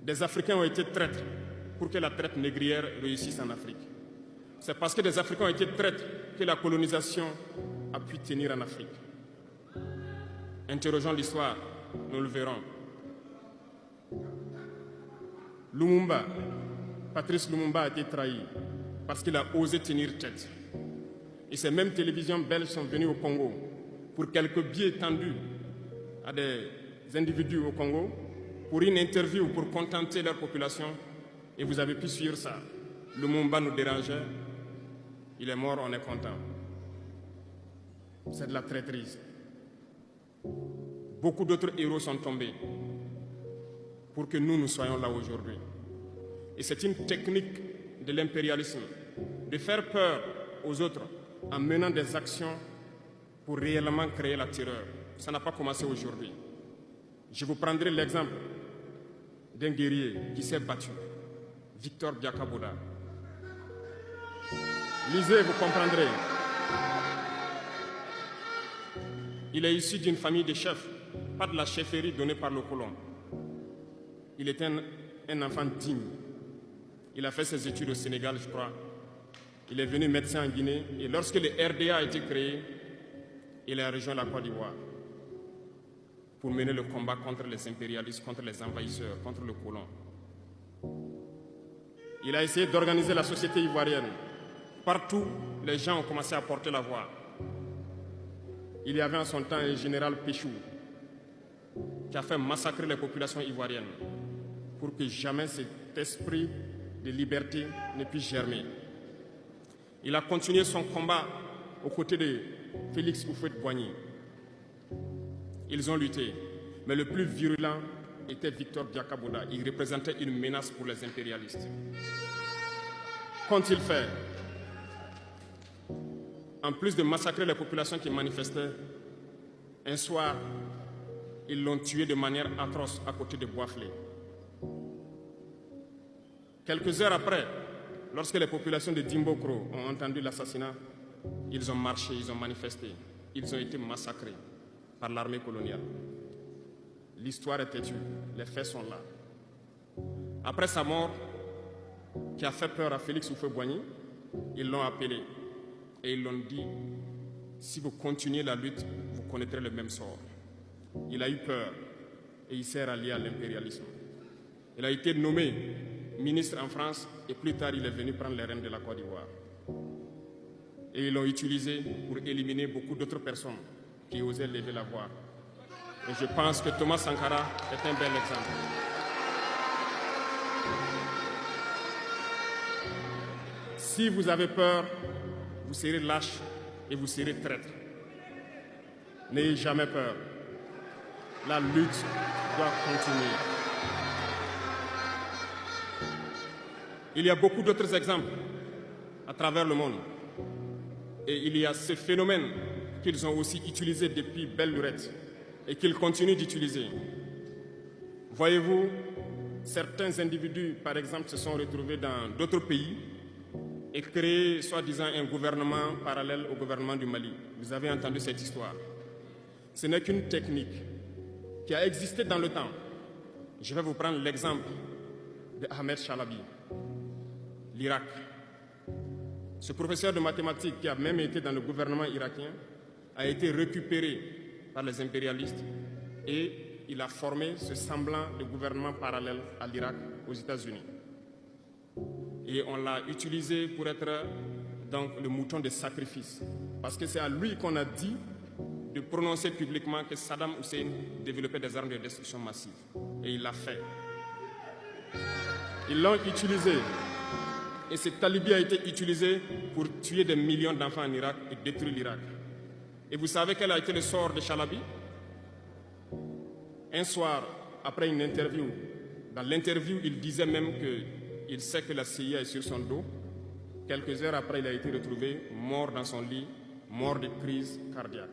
Des Africains ont été traîtres pour que la traite négrière réussisse en Afrique. C'est parce que des Africains ont été traîtres que la colonisation a pu tenir en Afrique. Interrogeons l'histoire, nous le verrons. Lumumba, Patrice Lumumba a été trahi parce qu'il a osé tenir tête. Et ces mêmes télévisions belges sont venues au Congo pour quelques billets tendus à des individus au Congo pour une interview, pour contenter leur population. Et vous avez pu suivre ça. Lumumba nous dérangeait. Il est mort, on est content. C'est de la traîtrise. Beaucoup d'autres héros sont tombés pour que nous soyons là aujourd'hui. Et c'est une technique de l'impérialisme, de faire peur aux autres en menant des actions pour réellement créer la terreur. Ça n'a pas commencé aujourd'hui. Je vous prendrai l'exemple d'un guerrier qui s'est battu, Victor Biakaboda. Lisez, vous comprendrez. Il est issu d'une famille de chefs, pas de la chefferie donnée par le colon. Il était un enfant digne. Il a fait ses études au Sénégal, je crois. Il est venu médecin en Guinée. Et lorsque le RDA a été créé, il a rejoint la Côte d'Ivoire pour mener le combat contre les impérialistes, contre les envahisseurs, contre le colon. Il a essayé d'organiser la société ivoirienne. Partout, les gens ont commencé à porter la voix. Il y avait en son temps un général Péchou qui a fait massacrer les populations ivoiriennes pour que jamais cet esprit de liberté ne puisse germer. Il a continué son combat aux côtés de Félix Houphouët-Boigny. Ils ont lutté, mais le plus virulent était Victor Biakaboda. Il représentait une menace pour les impérialistes. Qu'ont-ils fait? En plus de massacrer les populations qui manifestaient, un soir, ils l'ont tué de manière atroce à côté de Boisflé. Quelques heures après, lorsque les populations de Dimbokro ont entendu l'assassinat, ils ont marché, ils ont manifesté, ils ont été massacrés par l'armée coloniale. L'histoire est têtue, les faits sont là. Après sa mort, qui a fait peur à Félix Houphouët-Boigny, ils l'ont appelé et ils l'ont dit, si vous continuez la lutte, vous connaîtrez le même sort. Il a eu peur et il s'est rallié à l'impérialisme. Il a été nommé ministre en France et plus tard il est venu prendre les rênes de la Côte d'Ivoire. Et ils l'ont utilisé pour éliminer beaucoup d'autres personnes qui osaient lever la voix. Et je pense que Thomas Sankara est un bel exemple. Si vous avez peur, vous serez lâche et vous serez traître. N'ayez jamais peur. La lutte doit continuer. Il y a beaucoup d'autres exemples à travers le monde. Et il y a ces phénomènes qu'ils ont aussi utilisés depuis belle lurette et qu'ils continuent d'utiliser. Voyez-vous, certains individus, par exemple, se sont retrouvés dans d'autres pays et créé, soi-disant, un gouvernement parallèle au gouvernement du Mali. Vous avez entendu cette histoire. Ce n'est qu'une technique qui a existé dans le temps. Je vais vous prendre l'exemple de Ahmed Chalabi, l'Irak. Ce professeur de mathématiques qui a même été dans le gouvernement irakien a été récupéré par les impérialistes et il a formé ce semblant de gouvernement parallèle à l'Irak aux États-Unis. Et on l'a utilisé pour être donc le mouton de sacrifice. Parce que c'est à lui qu'on a dit de prononcer publiquement que Saddam Hussein développait des armes de destruction massive. Et il l'a fait. Ils l'ont utilisé. Et cet alibi a été utilisé pour tuer des millions d'enfants en Irak et détruire l'Irak. Et vous savez quel a été le sort de Chalabi? Un soir, après une interview, dans l'interview, il disait même qu'il sait que la CIA est sur son dos. Quelques heures après, il a été retrouvé mort dans son lit, mort de crise cardiaque.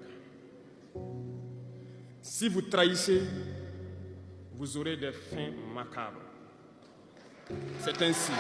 Si vous trahissez, vous aurez des fins macabres. C'est ainsi.